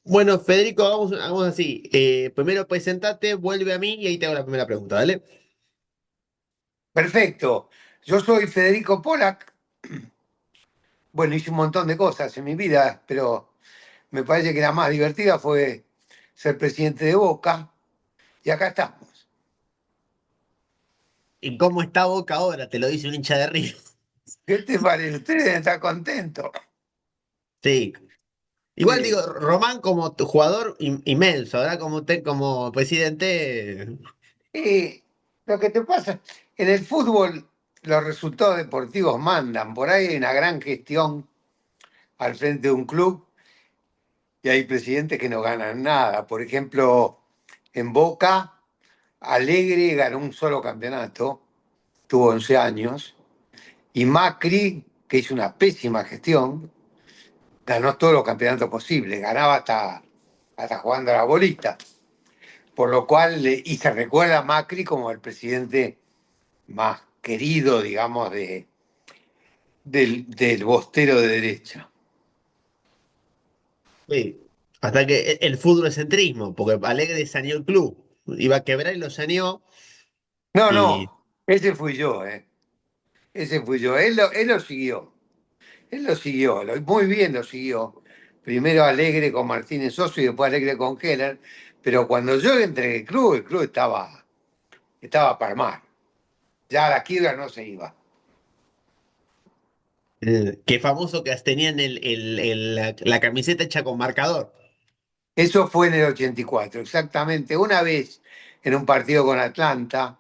Bueno, Federico, hagamos así. Primero presentate, vuelve a mí y ahí te hago la primera pregunta, ¿dale? Perfecto. Yo soy Federico Polak. Bueno, hice un montón de cosas en mi vida, pero me parece que la más divertida fue ser presidente de Boca. Y acá estamos. ¿Y cómo está Boca ahora? Te lo dice un hincha de River. ¿Qué te parece? Ustedes deben estar contentos. Sí. Igual digo, Sí. Román como tu jugador inmenso, ahora como presidente. Y lo que te pasa, en el fútbol los resultados deportivos mandan. Por ahí hay una gran gestión al frente de un club y hay presidentes que no ganan nada. Por ejemplo, en Boca, Alegre ganó un solo campeonato, tuvo 11 años, y Macri, que hizo una pésima gestión, ganó todos los campeonatos posibles, ganaba hasta jugando a la bolita, por lo cual, y se recuerda a Macri como el presidente más querido, digamos, del bostero de derecha. Sí. Hasta que el fútbol es centrismo, porque Alegre saneó el club. Iba a quebrar y lo saneó. No, Y no, ese fui yo, ¿eh? Ese fui yo. Él lo siguió. Él lo siguió, muy bien lo siguió. Primero Alegre con Martínez Soso y después Alegre con Keller. Pero cuando yo entré en el club estaba para armar. Ya la quiebra no se iba. qué famoso que tenían la camiseta hecha con marcador. Eso fue en el 84, exactamente. Una vez en un partido con Atlanta,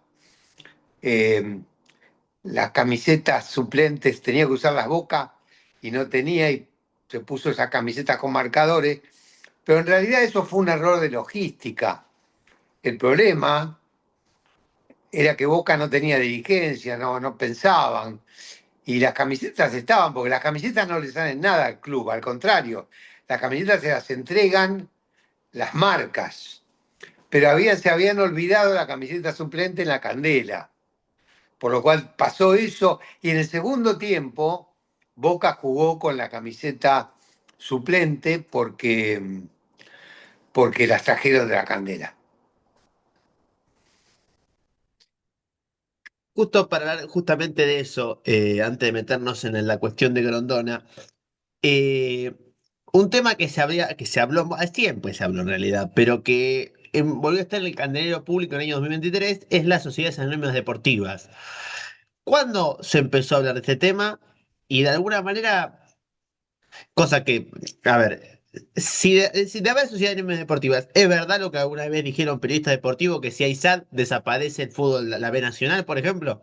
eh, las camisetas suplentes tenía que usar las Boca y no tenía y se puso esa camiseta con marcadores. Pero en realidad eso fue un error de logística. El problema era que Boca no tenía dirigencia, no pensaban. Y las camisetas estaban, porque las camisetas no le salen nada al club, al contrario, las camisetas se las entregan las marcas. Pero se habían olvidado la camiseta suplente en la Candela, por lo cual pasó eso. Y en el segundo tiempo, Boca jugó con la camiseta suplente porque las trajeron de la Candela. Justo para hablar justamente de eso, antes de meternos en la cuestión de Grondona, eh, un tema que se habló, siempre se habló en realidad, pero que volvió a estar en el candelero público en el año 2023, es las sociedades anónimas deportivas. ¿Cuándo se empezó a hablar de este tema? Y de alguna manera, cosa que, a ver, si de haber sociedades anónimas deportivas, ¿es verdad lo que alguna vez dijeron periodistas deportivos que si hay SAD desaparece el fútbol, la B Nacional, por ejemplo?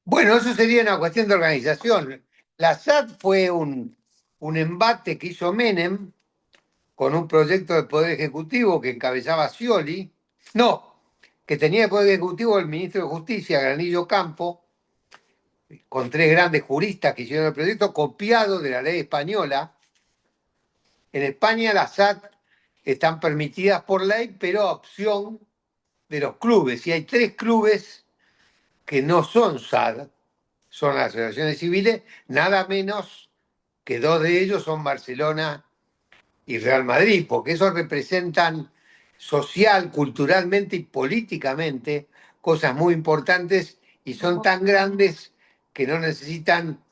Bueno, eso sería una cuestión de organización. La SAT fue un embate que hizo Menem con un proyecto de Poder Ejecutivo que encabezaba Scioli. No, que tenía de Poder Ejecutivo el ministro de Justicia, Granillo Campo, con tres grandes juristas que hicieron el proyecto, copiado de la ley española. En España las SAT están permitidas por ley, pero a opción de los clubes. Y hay tres clubes que no son SAD, son las asociaciones civiles, nada menos que dos de ellos son Barcelona y Real Madrid, porque esos representan social, culturalmente y políticamente cosas muy importantes y son tan grandes que no necesitan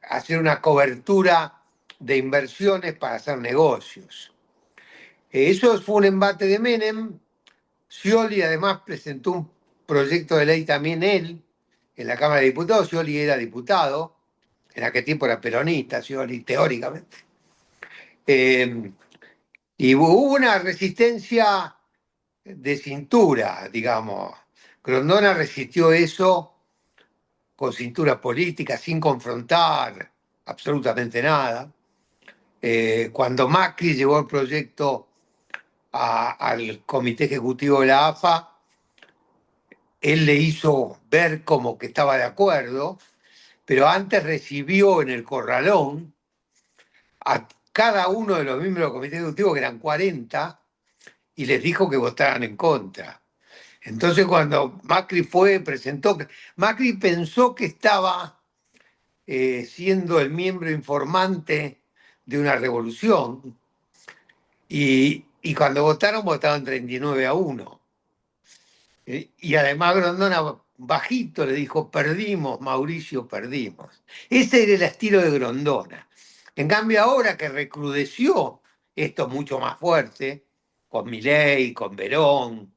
hacer una cobertura de inversiones para hacer negocios. Eso fue un embate de Menem. Scioli además presentó un proyecto de ley también él en la Cámara de Diputados. Scioli era diputado, en aquel tiempo era peronista, Scioli, teóricamente. Eh, y hubo una resistencia de cintura, digamos. Grondona resistió eso con cintura política, sin confrontar absolutamente nada. Cuando Macri llevó el proyecto al Comité Ejecutivo de la AFA, él le hizo ver como que estaba de acuerdo, pero antes recibió en el corralón a cada uno de los miembros del Comité Ejecutivo, que eran 40, y les dijo que votaran en contra. Entonces cuando Macri presentó, Macri pensó que estaba siendo el miembro informante de una revolución y cuando votaron 39-1. Y además Grondona bajito le dijo, perdimos, Mauricio, perdimos. Ese era el estilo de Grondona. En cambio ahora que recrudeció esto mucho más fuerte, con Milei, con Verón,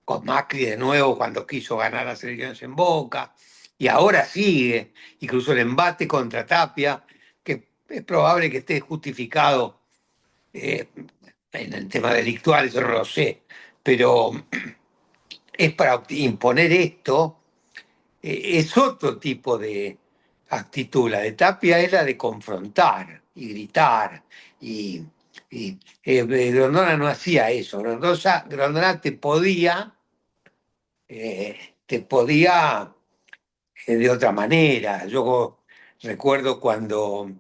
con Macri de nuevo cuando quiso ganar las elecciones en Boca, y ahora sigue, incluso el embate contra Tapia, que es probable que esté justificado eh, en el tema delictual, eso no lo sé, pero es para imponer esto, es otro tipo de actitud. La de Tapia es la de confrontar y gritar. Y, Grondona no hacía eso. Grondona te podía de otra manera. Yo recuerdo cuando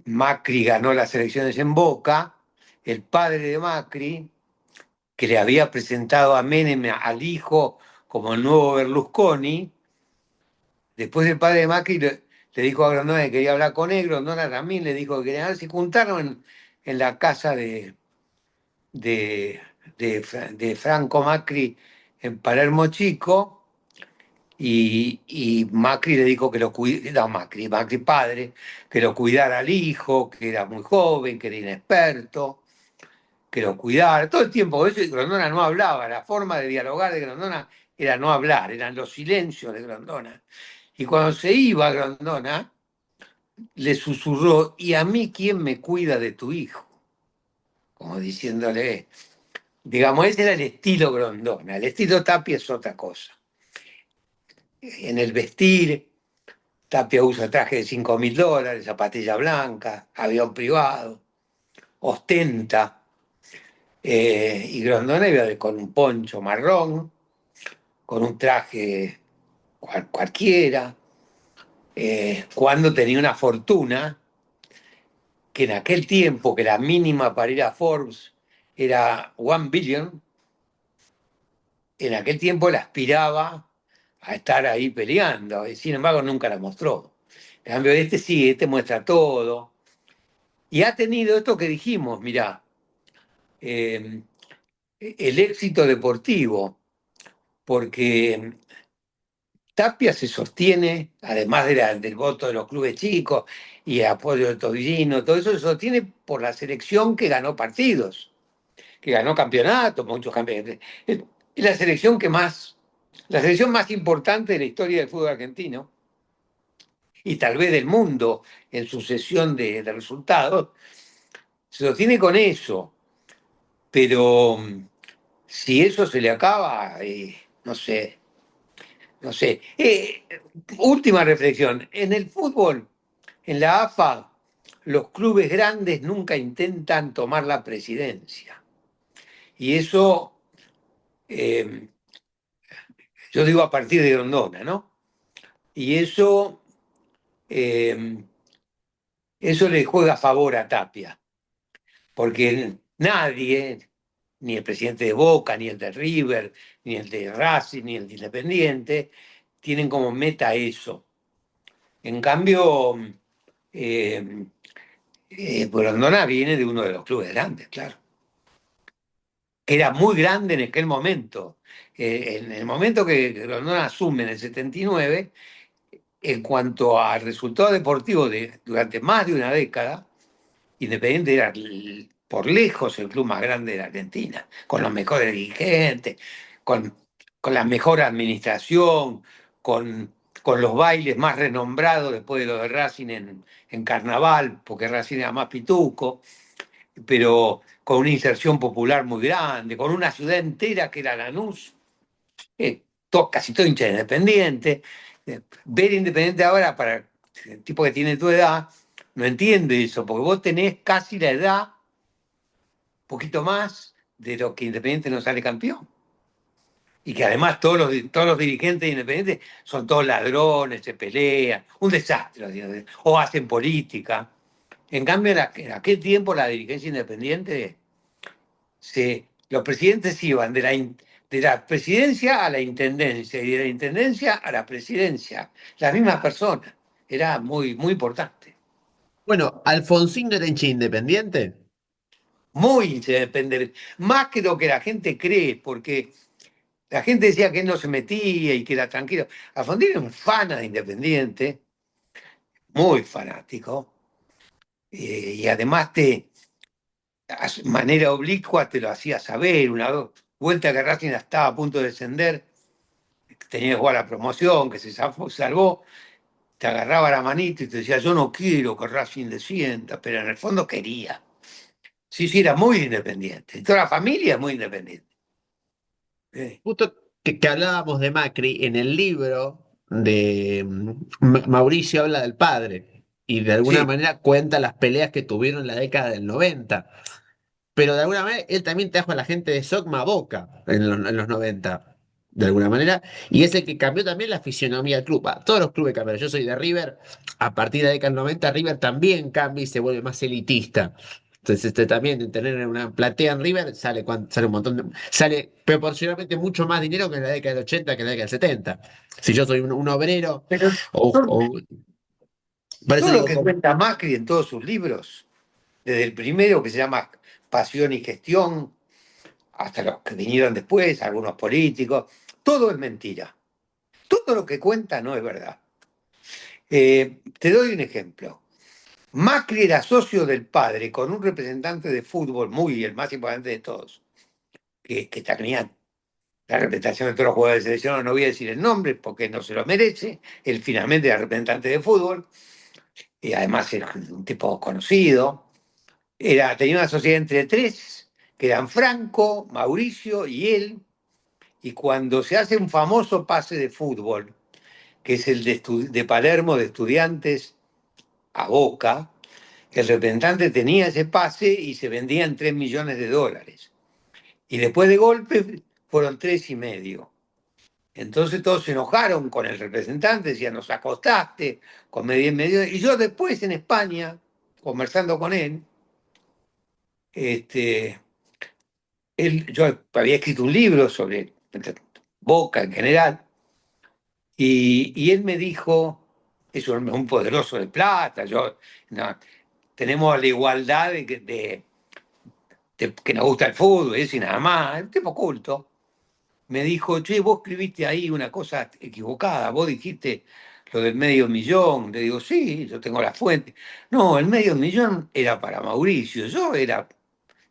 Macri ganó las elecciones en Boca, el padre de Macri, que le había presentado a Menem al hijo como el nuevo Berlusconi. Después el padre de Macri le dijo a Grondona que quería hablar con él, Grondona también le dijo que quería hablar, se juntaron en la casa de, de Franco Macri en Palermo Chico y Macri le dijo que lo cuidara, no, Macri padre, que lo cuidara al hijo, que era muy joven, que era inexperto, que lo cuidara, todo el tiempo. Por eso Grondona no hablaba, la forma de dialogar de Grondona era no hablar, eran los silencios de Grondona. Y cuando se iba Grondona, le susurró, ¿y a mí quién me cuida de tu hijo? Como diciéndole, digamos, ese era el estilo Grondona. El estilo Tapia es otra cosa. En el vestir, Tapia usa traje de $5.000, zapatilla blanca, avión privado, ostenta. Y Grondona iba con un poncho marrón, con un traje cualquiera, cuando tenía una fortuna que en aquel tiempo, que la mínima para ir a Forbes era 1 billion, en aquel tiempo la aspiraba a estar ahí peleando, y sin embargo nunca la mostró. En cambio, este sí, este muestra todo. Y ha tenido esto que dijimos, mirá, eh, el éxito deportivo, porque Tapia se sostiene, además del voto de los clubes chicos y apoyo de Todillino, todo eso se sostiene por la selección que ganó partidos, que ganó campeonatos, muchos campeonatos. Es la selección más importante de la historia del fútbol argentino y tal vez del mundo en sucesión de resultados, se sostiene con eso, pero si eso se le acaba, no sé, no sé. Última reflexión, en el fútbol, en la AFA, los clubes grandes nunca intentan tomar la presidencia. Y eso, eh, yo digo a partir de Grondona, ¿no? Y eh, eso le juega a favor a Tapia, porque nadie, ni el presidente de Boca, ni el de River, ni el de Racing, ni el de Independiente, tienen como meta eso. En cambio, eh, Grondona viene de uno de los clubes grandes, claro, que era muy grande en aquel momento. En el momento que Grondona asume en el 79, en cuanto al resultado deportivo durante más de una década, Independiente era por lejos el club más grande de la Argentina, con los mejores dirigentes, con, con la mejor administración, con los bailes más renombrados después de lo de Racing en Carnaval, porque Racing era más pituco, pero con una inserción popular muy grande, con una ciudad entera que era Lanús, casi todo hincha de Independiente. Ver Independiente ahora para el tipo que tiene tu edad no entiende eso, porque vos tenés casi la edad, poquito más, de lo que Independiente no sale campeón. Y que además todos los dirigentes de Independiente son todos ladrones, se pelean, un desastre, digamos, o hacen política. En cambio, en aquel tiempo la dirigencia independiente, los presidentes iban de la presidencia a la intendencia y de la intendencia a la presidencia, las mismas personas. Era muy, muy importante. Bueno, ¿Alfonsín no era hincha de Independiente? Muy independiente, más que lo que la gente cree, porque la gente decía que él no se metía y que era tranquilo. Alfonsín era un fana de Independiente, muy fanático, y además manera oblicua te lo hacía saber. Una vuelta que Racing estaba a punto de descender, tenía que jugar la promoción, que se salvó, te agarraba la manito y te decía, yo no quiero que Racing descienda, pero en el fondo quería. Sí, sí, era muy independiente. Toda la familia es muy independiente. Sí, Justo que hablábamos de Macri, en el libro de Mauricio habla del padre y de alguna sí, manera cuenta las peleas que tuvieron en la década del 90. Pero de alguna manera él también trajo a la gente de Sogma a Boca en los 90 de alguna manera, y es el que cambió también la fisionomía del club. Todos los clubes cambiaron. Yo soy de River, a partir de la década del 90 River también cambia y se vuelve más elitista. Entonces, también de tener una platea en River sale, sale un montón sale proporcionalmente mucho más dinero que en la década del 80, que en la década del 70. Si yo soy un obrero, pero o, todo, o- por eso todo lo digo, que cuenta Macri en todos sus libros, desde el primero que se llama Pasión y Gestión, hasta los que vinieron después, algunos políticos, todo es mentira. Todo lo que cuenta no es verdad. Te doy un ejemplo. Macri era socio del padre con un representante de fútbol, muy el más importante de todos, que tenía la representación de todos los jugadores de selección, no voy a decir el nombre porque no se lo merece, él finalmente era representante de fútbol, y además era un tipo conocido. Tenía una sociedad entre tres, que eran Franco, Mauricio y él, y cuando se hace un famoso pase de fútbol, que es el de Palermo de Estudiantes a Boca, el representante tenía ese pase y se vendía en 3 millones de dólares. Y después de golpe fueron 3,5. Entonces todos se enojaron con el representante, decían, nos acostaste con medio y medio. Y yo después en España, conversando con él, este, yo había escrito un libro sobre Boca en general, y él me dijo, es un poderoso de plata, no, tenemos la igualdad de que nos gusta el fútbol, y eso y nada más, un tipo culto. Me dijo, che, vos escribiste ahí una cosa equivocada, vos dijiste lo del 500.000. Le digo, sí, yo tengo la fuente. No, el 500.000 era para Mauricio, yo era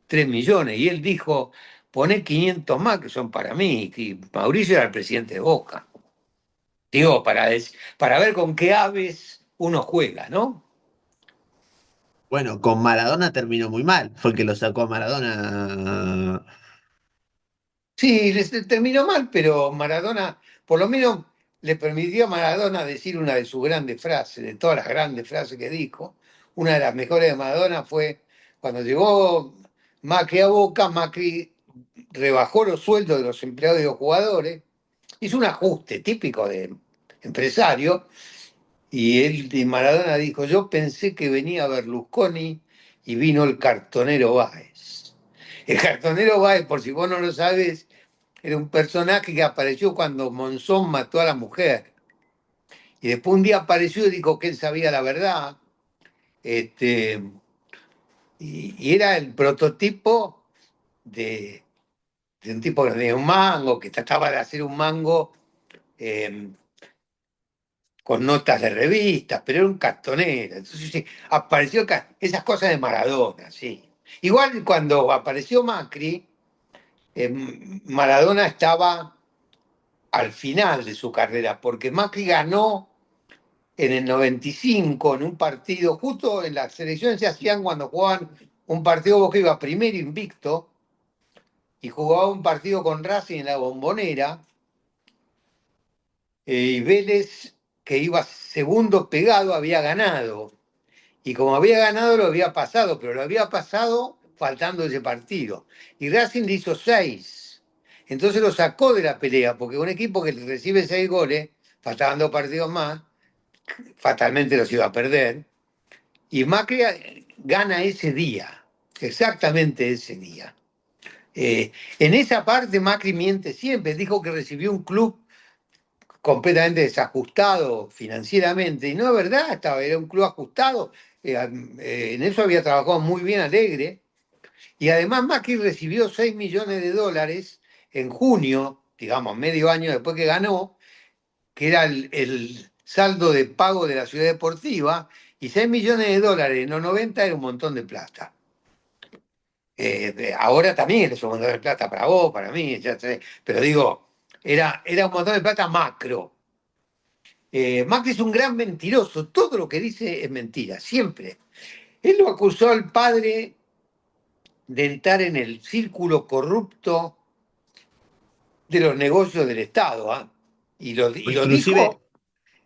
3 millones. Y él dijo, poné 500 más que son para mí. Y Mauricio era el presidente de Boca. Digo, para ver con qué aves uno juega, ¿no? bueno, con Maradona terminó muy mal, fue el que lo sacó a Maradona. Sí, les terminó mal, pero Maradona, por lo menos le permitió a Maradona decir una de sus grandes frases, de todas las grandes frases que dijo. Una de las mejores de Maradona fue cuando llegó Macri a Boca, Macri rebajó los sueldos de los empleados y los jugadores, hizo un ajuste típico de empresario, y Maradona dijo, yo pensé que venía Berlusconi y vino el cartonero Báez. El cartonero Báez, por si vos no lo sabes, era un personaje que apareció cuando Monzón mató a la mujer. Y después un día apareció y dijo que él sabía la verdad. Este, y era el prototipo de, de un tipo de un mango, que trataba de hacer un mango eh, con notas de revistas, pero era un cartonero. Entonces sí, apareció esas cosas de Maradona, sí. Igual cuando apareció Macri, Maradona estaba al final de su carrera, porque Macri ganó en el 95 en un partido, justo en las selecciones se hacían cuando jugaban un partido, Boca iba primero invicto y jugaba un partido con Racing en la Bombonera, y Vélez, que iba segundo pegado, había ganado. Y como había ganado, lo había pasado, pero lo había pasado faltando ese partido. Y Racing le hizo 6. Entonces lo sacó de la pelea, porque un equipo que recibe 6 goles, faltaban 2 partidos más, fatalmente los iba a perder. Y Macri gana ese día, exactamente ese día. En esa parte Macri miente siempre, dijo que recibió un club completamente desajustado financieramente, y no es verdad, era un club ajustado, en eso había trabajado muy bien Alegre, y además Macri recibió 6 millones de dólares en junio, digamos, medio año después que ganó, que era el saldo de pago de la ciudad deportiva, y 6 millones de dólares en los 90 era un montón de plata. Ahora también es un montón de plata para vos, para mí, ya sé, pero digo, era un montón de plata macro. Macri es un gran mentiroso, todo lo que dice es mentira, siempre. Él lo acusó al padre de entrar en el círculo corrupto de los negocios del Estado, ¿ah? O Y lo inclusive dijo,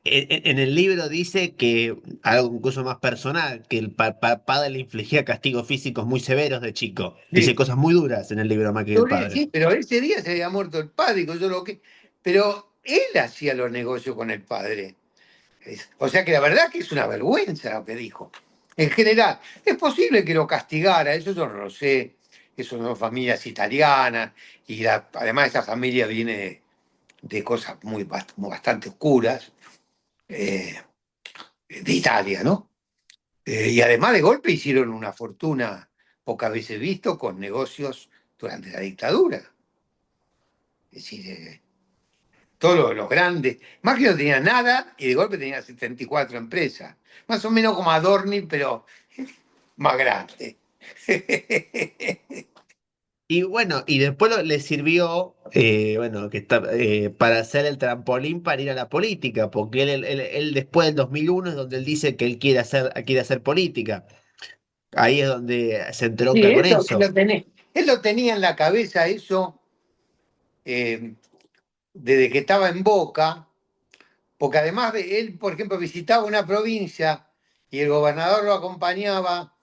en el libro dice que, algo incluso más personal, que el padre le infligía castigos físicos muy severos de chico. Dice sí, cosas muy duras en el libro Macri del padre. sí, pero ese día se había muerto el padre, y yo lo que, pero él hacía los negocios con el padre. O sea que la verdad que es una vergüenza lo que dijo. En general, es posible que lo castigara, eso yo no lo sé, eso son familias italianas, y además esa familia viene de cosas bastante oscuras, eh, de Italia, ¿no? Y además de golpe hicieron una fortuna pocas veces visto con negocios durante la dictadura. Es decir, todos los grandes. Macri no tenía nada y de golpe tenía 74 empresas. Más o menos como Adorni, pero más grande. Y bueno, y después le sirvió, bueno, para hacer el trampolín para ir a la política, porque él después del 2001 es donde él dice que él quiere hacer política. Ahí es donde se Sí, entronca con eso, eso. él lo tenía en la cabeza, eso, eh, desde que estaba en Boca, porque además él, por ejemplo, visitaba una provincia y el gobernador lo acompañaba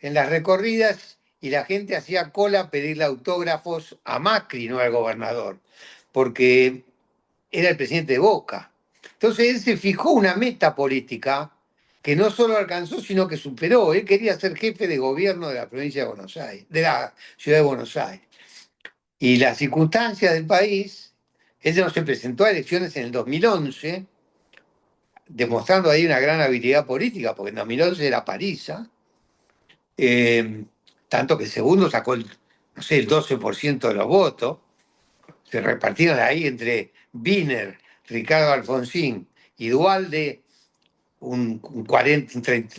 en las recorridas y la gente hacía cola a pedirle autógrafos a Macri, no al gobernador, porque era el presidente de Boca. Entonces él se fijó una meta política que no solo alcanzó, sino que superó. Él quería ser jefe de gobierno de la provincia de Buenos Aires, de la ciudad de Buenos Aires. Y las circunstancias del país, él no se presentó a elecciones en el 2011, demostrando ahí una gran habilidad política, porque en 2011 era Parisa, eh, tanto que el segundo sacó no sé, el 12% de los votos, se repartieron ahí entre Wiener, Ricardo Alfonsín y Dualde, un 40, un 30,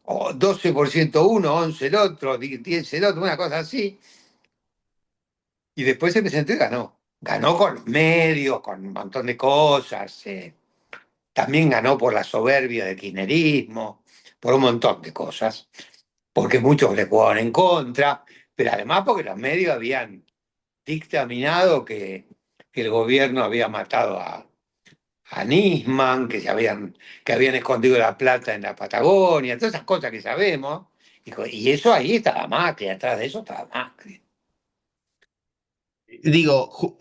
12% uno, 11 el otro, 10 el otro, una cosa así, y después se presentó y ganó. Ganó con los medios, con un montón de cosas, también ganó por la soberbia del kirchnerismo, por un montón de cosas, porque muchos le jugaban en contra, pero además porque los medios habían dictaminado que el gobierno había matado a Nisman, que habían escondido la plata en la Patagonia, todas esas cosas que sabemos. Y eso ahí estaba Macri, atrás de eso estaba Macri. Digo,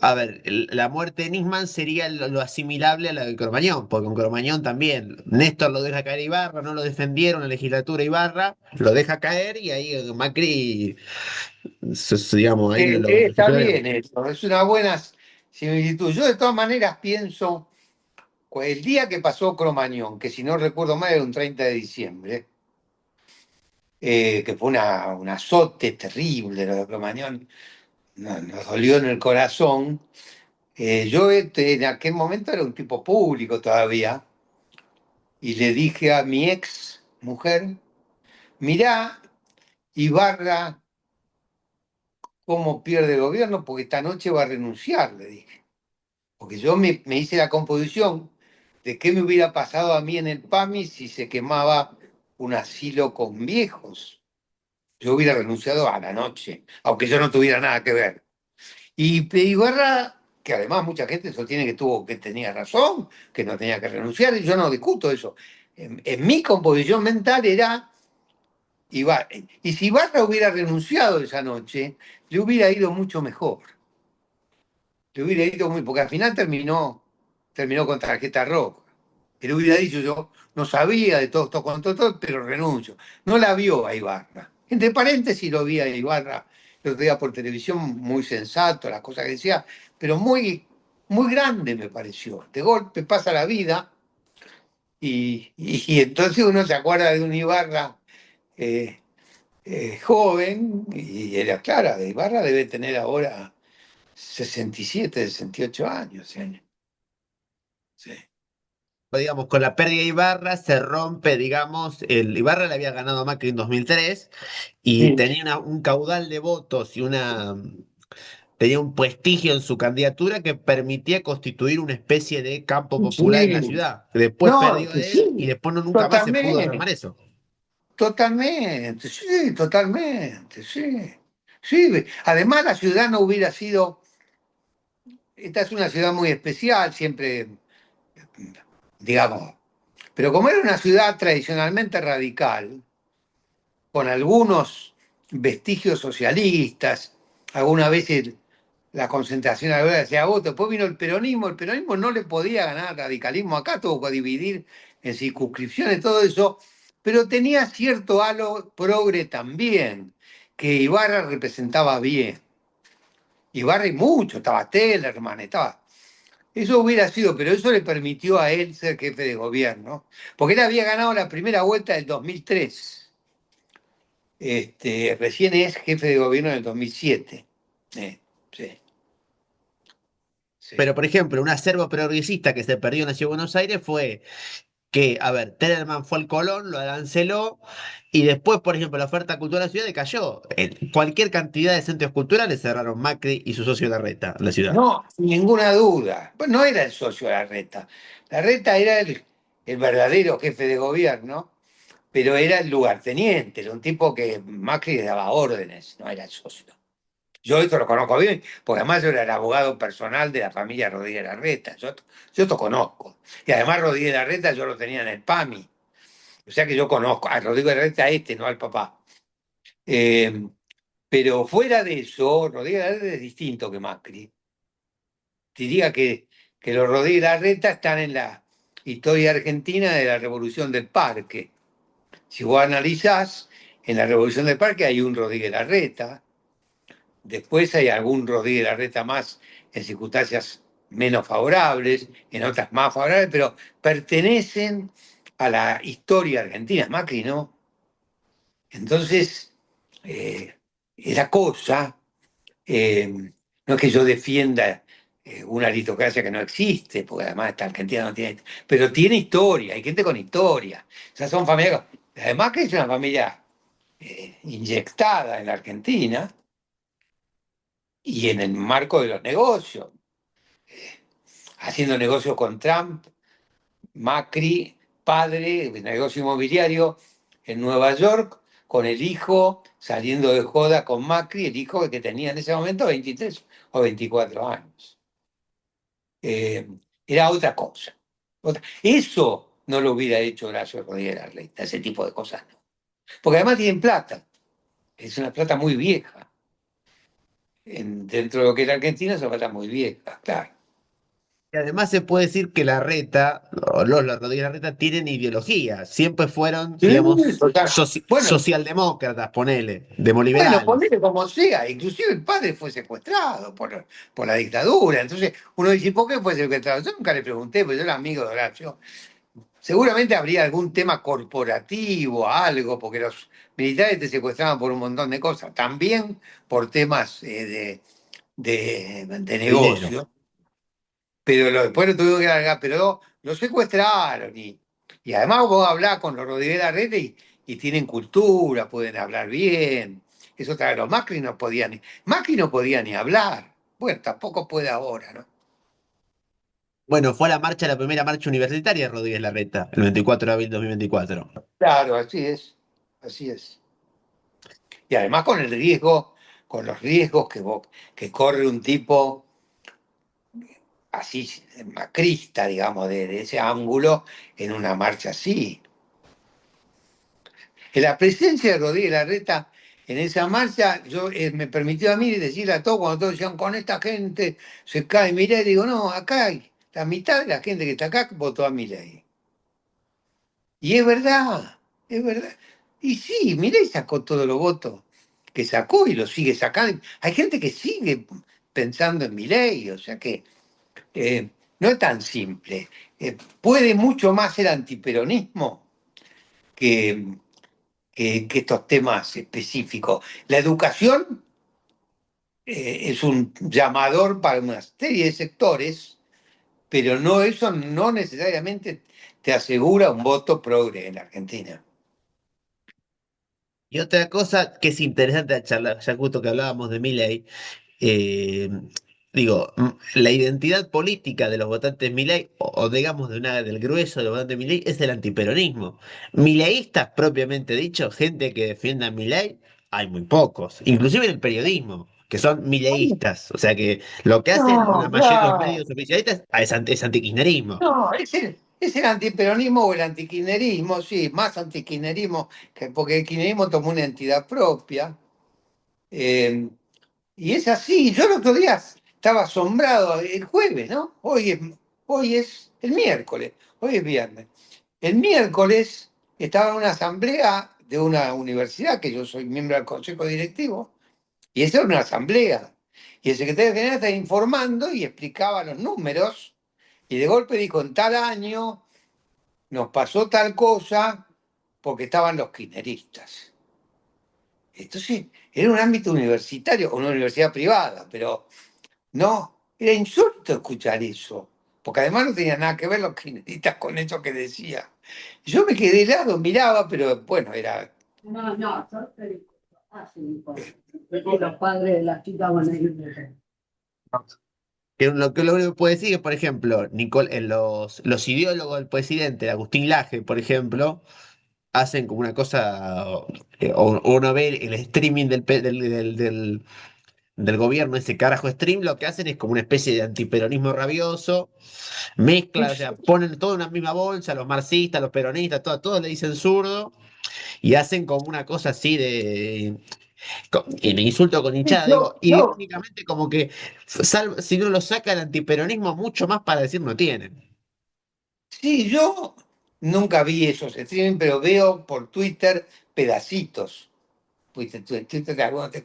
a ver, la muerte de Nisman sería lo asimilable a la de Cromañón, porque con Cromañón también, Néstor lo deja caer a Ibarra, no lo defendieron en la legislatura Ibarra, lo deja caer y ahí Macri, digamos, ahí lo Está fusilaron. bien eso, es una buena similitud. Yo de todas maneras pienso, el día que pasó Cromañón, que si no recuerdo mal era un 30 de diciembre, que fue un azote terrible lo de Cromañón, nos dolió en el corazón. Yo en aquel momento era un tipo público todavía y le dije a mi ex mujer, mirá, Ibarra, cómo pierde el gobierno porque esta noche va a renunciar, le dije. Porque yo me hice la composición de qué me hubiera pasado a mí en el PAMI si se quemaba un asilo con viejos. Yo hubiera renunciado a la noche, aunque yo no tuviera nada que ver. Y Ibarra, que además mucha gente sostiene que tenía razón, que no tenía que renunciar, y yo no discuto eso. En mi composición mental era Ibarra. Y si Ibarra hubiera renunciado esa noche, le hubiera ido mucho mejor. Le hubiera ido muy, porque al final terminó con tarjeta roja. Él hubiera dicho, yo no sabía de todo esto, con todo, pero renuncio. No la vio a Ibarra. Entre paréntesis lo vi a Ibarra el otro día por televisión, muy sensato, las cosas que decía, pero muy, muy grande me pareció. De golpe pasa la vida y entonces uno se acuerda de un Ibarra eh, joven, y era clara, de Ibarra debe tener ahora 67, 68 años. ¿Eh? Sí. Digamos, con la pérdida de Ibarra se rompe, digamos, el Ibarra le había ganado a Macri en 2003 y Sí. tenía un caudal de votos y tenía un prestigio en su candidatura que permitía constituir una especie de campo popular en la Sí. ciudad. Después No, perdió que él y sí, después nunca más se pudo totalmente, armar eso. totalmente, sí, totalmente, sí. Sí, además la ciudad no hubiera sido, esta es una ciudad muy especial, siempre, digamos, pero como era una ciudad tradicionalmente radical, con algunos vestigios socialistas, algunas veces la concentración a la hora decía voto, después vino el peronismo no le podía ganar al radicalismo acá, tuvo que dividir en circunscripciones, todo eso, pero tenía cierto halo progre también, que Ibarra representaba bien. Ibarra y mucho, estaba Tellerman, estaba. Eso hubiera sido, pero eso le permitió a él ser jefe de gobierno, porque él había ganado la primera vuelta del 2003. Recién es jefe de gobierno en el 2007. Sí, Pero, sí. por ejemplo, un acervo progresista que se perdió en la Ciudad de Buenos Aires fue que, a ver, Tellerman fue al Colón, lo aranceló, y después, por ejemplo, la oferta cultural de la ciudad decayó. Cualquier cantidad de centros culturales cerraron Macri y su socio Larreta en la ciudad. No, sin ninguna duda. Pues no era el socio de la Reta. La Reta era el verdadero jefe de gobierno, pero era el lugarteniente, era un tipo que Macri le daba órdenes, no era el socio. Yo esto lo conozco bien, porque además yo era el abogado personal de la familia Rodríguez Larreta. Yo esto conozco. Y además Rodríguez Larreta yo lo tenía en el PAMI. O sea que yo conozco a Rodríguez Larreta no al papá. Eh, pero fuera de eso, Rodríguez Larreta es distinto que Macri. Diría que los Rodríguez Larreta están en la historia argentina de la Revolución del Parque. Si vos analizás, en la Revolución del Parque hay un Rodríguez Larreta, después hay algún Rodríguez Larreta más en circunstancias menos favorables, en otras más favorables, pero pertenecen a la historia argentina. Macri no. Entonces, eh, esa cosa Eh, no es que yo defienda una aristocracia que no existe, porque además esta Argentina no tiene, pero tiene historia, hay gente con historia. O sea, son familias, además que es una familia inyectada en la Argentina y en el marco de los negocios, haciendo negocios con Trump, Macri, padre, de negocio inmobiliario en Nueva York, con el hijo saliendo de joda con Macri, el hijo que tenía en ese momento 23 o 24 años. eh, Era otra cosa. Eso no lo hubiera hecho Horacio Rodríguez Larreta, ese tipo de cosas no. Porque además tienen plata, es una plata muy vieja. Dentro de lo que es la Argentina es una plata muy vieja, claro. Y además se puede decir que Larreta, o los Rodríguez Larreta, tienen ideología. Siempre fueron, Sí, digamos, total. Bueno, socialdemócratas, ponele, demoliberales. ponele como sea, inclusive el padre fue secuestrado por la dictadura. Entonces uno dice, ¿por qué fue secuestrado? Yo nunca le pregunté, porque yo era amigo de Horacio. Seguramente habría algún tema corporativo, algo, porque los militares te secuestraban por un montón de cosas, también por temas de Dinero. negocio, pero después lo tuvieron que largar, pero lo secuestraron y además vos hablás con los Rodríguez Larreta y tienen cultura, pueden hablar bien. Eso otra los Macri no podía ni hablar. Bueno, tampoco puede ahora, ¿no? Bueno, fue a la marcha, la primera marcha universitaria de Rodríguez Larreta, el 24 de abril de 2024. Claro, así es, así es. Y además con el riesgo, con los riesgos que corre un tipo así, macrista, digamos, de ese ángulo, en una marcha así. En la presencia de Rodríguez Larreta en esa marcha, me permitió a mí decirle a todos, cuando todos decían, con esta gente se cae Milei, digo, no, acá hay, la mitad de la gente que está acá votó a Milei. Y es verdad, es verdad. Y sí, Milei sacó todos los votos que sacó y lo sigue sacando. Hay gente que sigue pensando en Milei, o sea que... no es tan simple. Puede mucho más el antiperonismo que, que estos temas específicos. La educación es un llamador para una serie de sectores, pero no, eso no necesariamente te asegura un voto progre en la Argentina. Y otra cosa que es interesante de charlar, ya justo que hablábamos de Milei, eh, digo, la identidad política de los votantes Milei, o digamos del grueso de los votantes Milei, es el antiperonismo. Mileístas, propiamente dicho, gente que defienda a Milei, hay muy pocos, inclusive en el periodismo, que son mileístas. O sea que lo que hacen la No, mayoría de los claro. medios oficialistas es antikirchnerismo. No, es el antiperonismo o el antikirchnerismo, sí, más antikirchnerismo, porque el kirchnerismo tomó una entidad propia. eh, y es así. Yo el otro día estaba asombrado, el jueves, ¿no? Hoy es el miércoles, hoy es viernes. El miércoles estaba en una asamblea de una universidad, que yo soy miembro del consejo directivo, y esa era una asamblea. Y el secretario general estaba informando y explicaba los números, y de golpe dijo, en tal año nos pasó tal cosa porque estaban los kirchneristas. Entonces, era un ámbito universitario, una universidad privada, pero no, era insólito escuchar eso, porque además no tenía nada que ver los kirchneristas con eso que decía. Yo me quedé helado, miraba, pero bueno, era... No, no, yo te digo, así, porque los padres de las chicas van a ir. Que lo único que puede decir es, por ejemplo, los ideólogos del presidente, Agustín Laje, por ejemplo, hacen como una cosa, o uno ve el streaming del gobierno, ese carajo stream, lo que hacen es como una especie de antiperonismo rabioso, mezcla, o sea, ponen todo en una misma bolsa, los marxistas, los peronistas, todos le dicen zurdo, y hacen como una cosa así en insulto con Sí, hinchada, digo, yo, ideológicamente como que si uno lo saca el antiperonismo, mucho más para decir no tienen. sí, yo nunca vi esos streaming, pero veo por Twitter pedacitos. Twitter de algunos te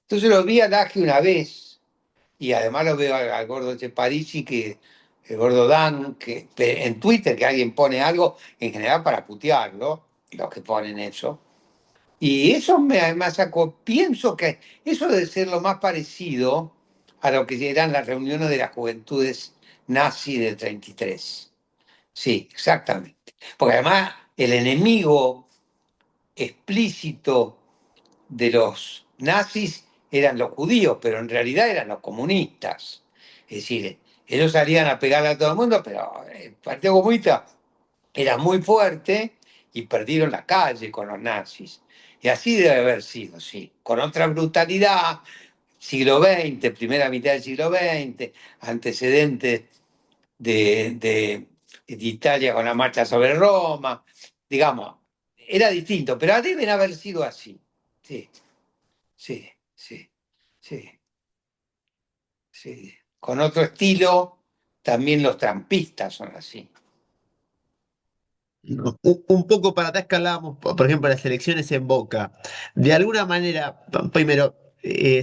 entonces lo vi a Laje una vez, y además lo veo al gordo de Parisi, que el gordo Dan, en Twitter que alguien pone algo, en general para putearlo, los que ponen eso. Y eso me sacó, pienso que eso debe ser lo más parecido a lo que eran las reuniones de las juventudes nazi del 33. Sí, exactamente. Porque además el enemigo explícito de los nazis eran los judíos, pero en realidad eran los comunistas. Es decir, ellos salían a pegarle a todo el mundo, pero el Partido Comunista era muy fuerte y perdieron la calle con los nazis. Y así debe haber sido, sí, con otra brutalidad, siglo XX, primera mitad del siglo XX, antecedentes de Italia con la marcha sobre Roma, digamos, era distinto, pero deben haber sido así. Sí, sí, sí, sí, sí. Con otro estilo, también los trampistas son así. No, un poco para atrás que hablábamos, por ejemplo, las elecciones en Boca. De alguna manera, primero,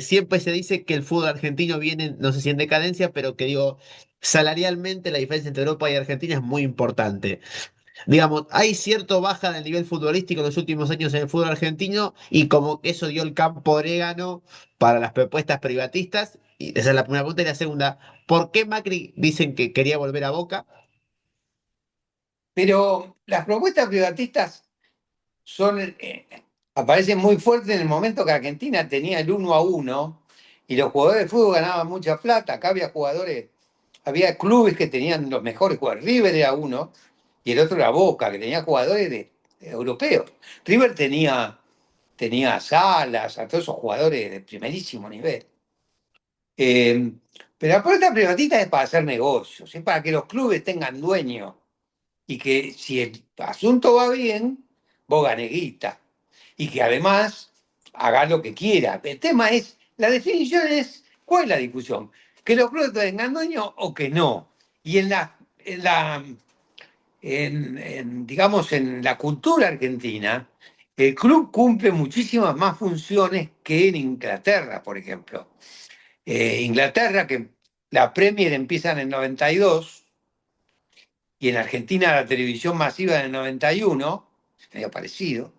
siempre se dice que el fútbol argentino viene, no sé si en decadencia, pero que digo, salarialmente la diferencia entre Europa y Argentina es muy importante. Digamos, hay cierto baja del nivel futbolístico en los últimos años en el fútbol argentino y como que eso dio el campo orégano para las propuestas privatistas. Y esa es la primera pregunta. Y la segunda, ¿por qué Macri dicen que quería volver a Boca? Pero las propuestas privatistas son, aparecen muy fuertes en el momento que Argentina tenía el 1-1 y los jugadores de fútbol ganaban mucha plata. Acá había jugadores, había clubes que tenían los mejores jugadores. River era uno y el otro era Boca, que tenía jugadores europeos. River tenía a Salas, a todos esos jugadores de primerísimo nivel. Eh, pero la puerta privatista es para hacer negocios, es para que los clubes tengan dueños y que si el asunto va bien, vos ganes guita. Y que además haga lo que quiera. El tema es, la definición es, ¿cuál es la discusión? ¿Que los clubes tengan dueño o que no? Y digamos, en la cultura argentina, el club cumple muchísimas más funciones que en Inglaterra, por ejemplo. Inglaterra, que la Premier empieza en el 92 y en Argentina la televisión masiva en el 91, medio parecido,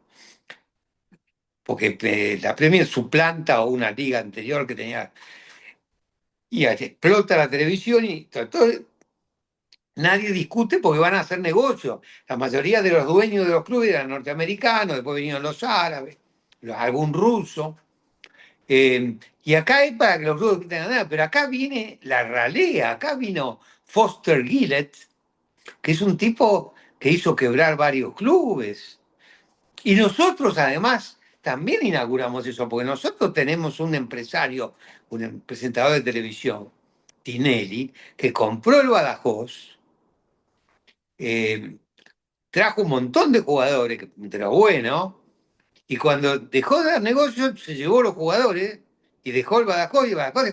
porque la Premier suplanta una liga anterior que tenía, y explota la televisión y todo, nadie discute porque van a hacer negocio. La mayoría de los dueños de los clubes eran norteamericanos, después vinieron los árabes, algún ruso. Y acá es para que los clubes tengan nada, pero acá viene la ralea, acá vino Foster Gillett, que es un tipo que hizo quebrar varios clubes. Y nosotros además también inauguramos eso, porque nosotros tenemos un empresario, un presentador de televisión, Tinelli, que compró el Badajoz, eh, trajo un montón de jugadores, pero bueno, y cuando dejó de dar negocio, se llevó los jugadores y dejó el Badajoz, y el Badajoz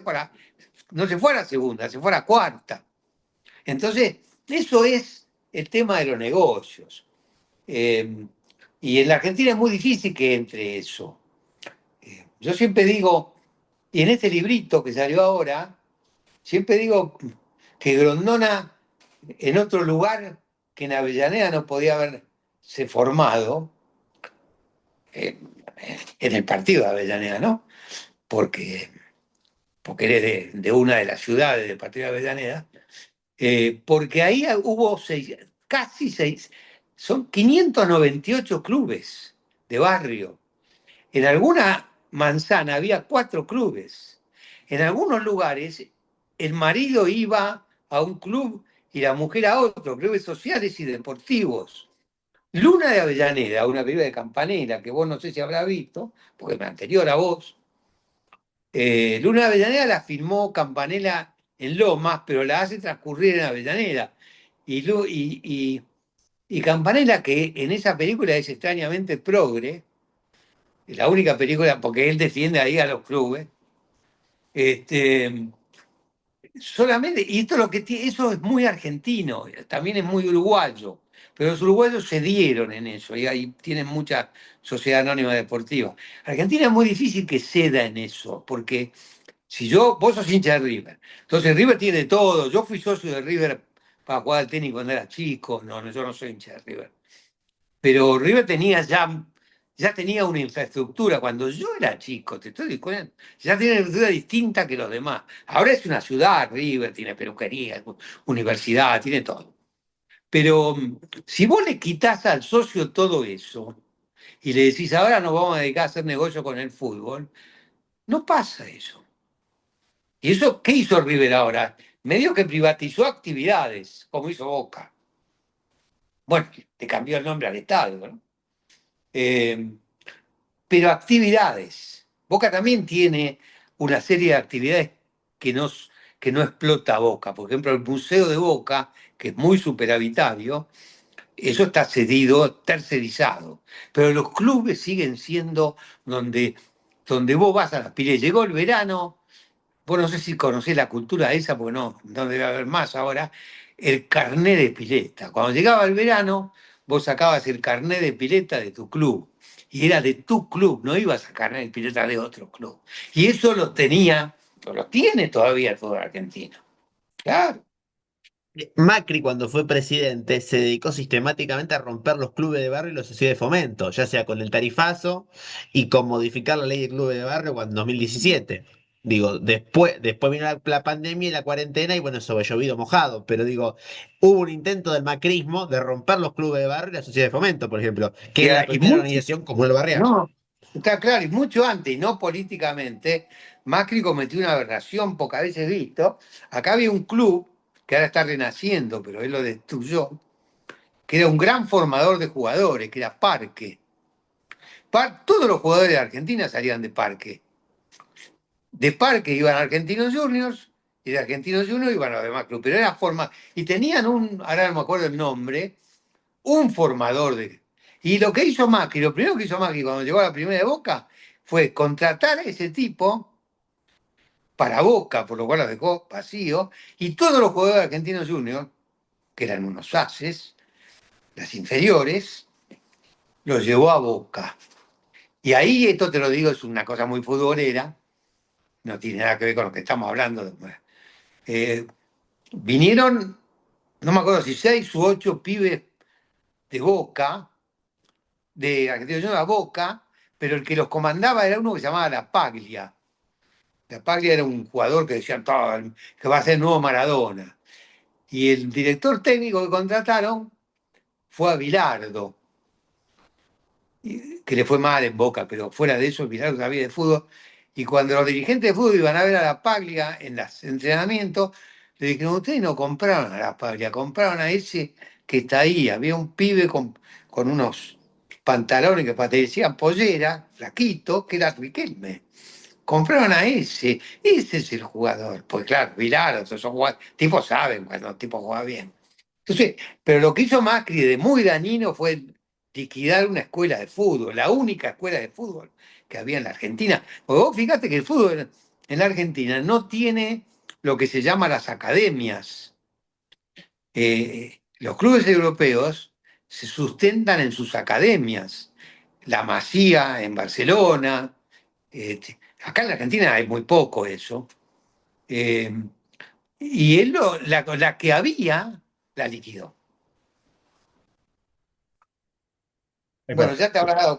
no se fue a la segunda, se fue a la cuarta. Entonces, eso es el tema de los negocios. Eh, y en la Argentina es muy difícil que entre eso. Yo siempre digo, y en este librito que salió ahora, siempre digo que Grondona en otro lugar que en Avellaneda no podía haberse formado, eh, en el partido de Avellaneda, ¿no? Porque, porque eres de una de las ciudades del partido de Avellaneda, porque ahí hubo casi seis, son 598 clubes de barrio. En alguna manzana había 4 clubes. En algunos lugares el marido iba a un club y la mujer a otro, clubes sociales y deportivos. Luna de Avellaneda, una película de Campanella que vos no sé si habrás visto, porque es anterior a vos. Luna de Avellaneda la filmó Campanella en Lomas, pero la hace transcurrir en Avellaneda. Y Campanella, que en esa película es extrañamente progre, es la única película, porque él defiende ahí a los clubes, este, solamente, y esto lo que eso es muy argentino, también es muy uruguayo, pero los uruguayos se dieron en eso, y ahí tienen mucha sociedad anónima deportiva. Argentina es muy difícil que ceda en eso, porque si vos sos hincha de River, entonces River tiene todo, yo fui socio de River para jugar al tenis cuando era chico, no, yo no soy hincha de River. Pero River ya tenía una infraestructura. Cuando yo era chico, te estoy diciendo, ya tiene una infraestructura distinta que los demás. Ahora es una ciudad, River, tiene peluquería, universidad, tiene todo. Pero si vos le quitás al socio todo eso y le decís, ahora nos vamos a dedicar a hacer negocio con el fútbol, no pasa eso. ¿Y eso qué hizo River ahora? Medio que privatizó actividades, como hizo Boca. Bueno, te cambió el nombre al estadio, ¿no? Eh, pero actividades. Boca también tiene una serie de actividades que no, que no explota Boca. Por ejemplo, el Museo de Boca, que es muy superavitario, eso está cedido, tercerizado. Pero los clubes siguen siendo donde vos vas a las piletas. Llegó el verano, vos no sé si conocés la cultura esa, porque no debe haber más ahora, el carné de pileta. Cuando llegaba el verano, vos sacabas el carné de pileta de tu club. Y era de tu club, no ibas a carné de pileta de otro club. Y eso lo tenía, lo tiene todavía todo argentino. Claro. Macri, cuando fue presidente, se dedicó sistemáticamente a romper los clubes de barrio y los sociedades de fomento, ya sea con el tarifazo y con modificar la ley de clubes de barrio cuando en 2017. Digo, después vino la pandemia y la cuarentena y bueno, eso ha llovido mojado, pero digo, hubo un intento del macrismo de romper los clubes de barrio y la sociedad de fomento, por ejemplo, que Y, es la y primera mucho, organización como el barrial. no, está claro, y mucho antes, y no políticamente, Macri cometió una aberración pocas veces visto. Acá había un club que ahora está renaciendo, pero él lo destruyó, que era un gran formador de jugadores, que era Parque. Todos los jugadores de Argentina salían de Parque. De Parque iban a Argentinos Juniors y de Argentinos Juniors iban a los demás clubes. Pero era forma. Y tenían ahora no me acuerdo el nombre, un formador de. Y lo que hizo Macri, lo primero que hizo Macri cuando llegó a la primera de Boca fue contratar a ese tipo para Boca, por lo cual lo dejó vacío, y todos los jugadores de Argentinos Juniors, que eran unos ases, las inferiores, los llevó a Boca. Y ahí, esto te lo digo, es una cosa muy futbolera, no tiene nada que ver con lo que estamos hablando. Eh, Vinieron, no me acuerdo si 6 u 8 pibes de Boca, de Argentina Juniors a Boca, pero el que los comandaba era uno que se llamaba La Paglia. La Paglia era un jugador que decían todo, que va a ser el nuevo Maradona. Y el director técnico que contrataron fue a Bilardo, que le fue mal en Boca, pero fuera de eso, Bilardo sabía de fútbol. Y cuando los dirigentes de fútbol iban a ver a La Paglia en los entrenamientos, le dijeron, ustedes no compraron a La Paglia, compraron a ese que está ahí. Había un pibe con unos pantalones que parecían pollera, flaquito, que era Riquelme. Compraron a ese es el jugador. Pues claro, Bilardo, esos son tipos saben cuando el tipo juega bien. Entonces, pero lo que hizo Macri de muy dañino fue liquidar una escuela de fútbol, la única escuela de fútbol que había en la Argentina. Porque vos fíjate que el fútbol en la Argentina no tiene lo que se llama las academias. Los clubes europeos se sustentan en sus academias. La Masía en Barcelona. Acá en la Argentina hay muy poco eso. Eh, y él la que había la liquidó. Bueno, ya te habrás dado cuenta.